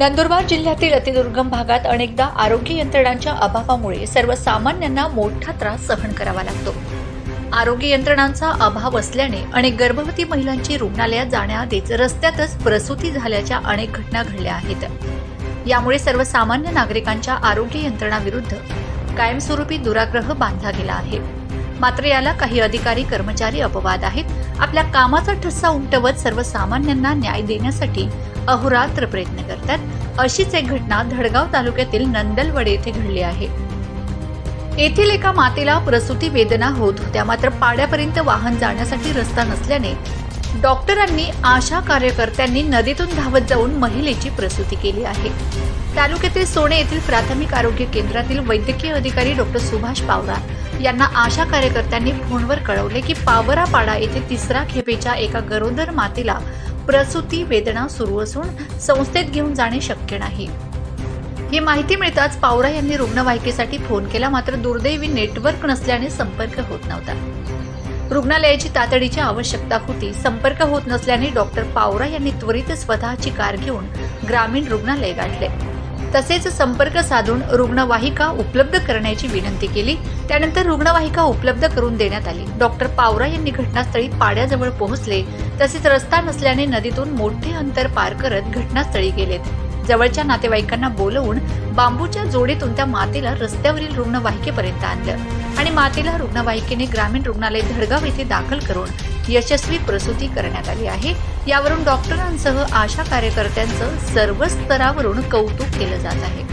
नंदुरबार जिल्ह्यातील अतिदुर्गम भागात अनेकदा आरोग्य यंत्रणांच्या अभावामुळे सर्वसामान्यांना मोठा त्रास सहन करावा लागतो। आरोग्य यंत्रणांचा अभाव असल्याने अनेक गर्भवती महिलांची रुग्णालयात जाण्याआधीच रस्त्यातच प्रसूती झाल्याच्या अनेक घटना घडल्या आहेत। यामुळे सर्वसामान्य नागरिकांच्या आरोग्य यंत्रणाविरुद्ध कायमस्वरूपी दुराग्रह बांधला गेला आहे। मात्र याला काही अधिकारी कर्मचारी अपवाद आहेत। आपल्या कामाचा ठसा उमटवत सर्वसामान्यांना न्याय देण्यासाठी अहोरात्र प्रयत्न करतात। अशीच एक घटना धडगाव तालुक्यातील नंदलवडे येथे घडली आहे। येथील एका मातेला प्रसूती वेदना होत होत्या, मात्र पाड्यापर्यंत वाहन जाण्यासाठी रस्ता नसल्याने डॉक्टरांनी आशा कार्यकर्त्यांनी नदीतून धावत जाऊन महिलेची प्रसूती केली आहे। तालुक्यातील सोने येथील प्राथमिक आरोग्य केंद्रातील वैद्यकीय अधिकारी डॉक्टर सुभाष पावरा यांना आशा कार्यकर्त्यांनी फोनवर कळवले की पावरापाडा येथे तिसरा खेपेच्या एका गरोदर मातेला प्रसूती वेदना सुरू असून संस्थेत घेऊन जाणे शक्य नाही। ही माहिती मिळताच पावरा यांनी रुग्णवाहिकेसाठी फोन केला, मात्र दुर्दैवी नेटवर्क नसल्याने संपर्क होत नव्हता। रुग्णालयाची तातडीची आवश्यकता होती, संपर्क होत नसल्याने डॉक्टर पावरा यांनी त्वरित स्वतःची कार घेऊन ग्रामीण रुग्णालय गाठले। तसेच संपर्क साधून रुग्णवाहिका उपलब्ध करण्याची विनंती केली। त्यानंतर रुग्णवाहिका उपलब्ध करून देण्यात आली। डॉक्टर पावरा यांनी घटनास्थळी पाड्याजवळ पोहोचले, तसेच रस्ता नसल्याने नदीतून मोठे अंतर पार करत घटनास्थळी गेलेत। जवळच्या नातेवाईकांना बोलवून बांबूच्या जोडीतून त्या मातेला रस्त्यावरील रुग्णवाहिकेपर्यंत आणलं आणि मातेला रुग्णवाहिकेने ग्रामीण रुग्णालय धडगाव येथे दाखल करून यशस्वी प्रसूती करण्यात आली आहे। यावरून डॉक्टरांसह आशा कार्यकर्त्यांचं सर्व स्तरावरून कौतुक केलं जात आहे।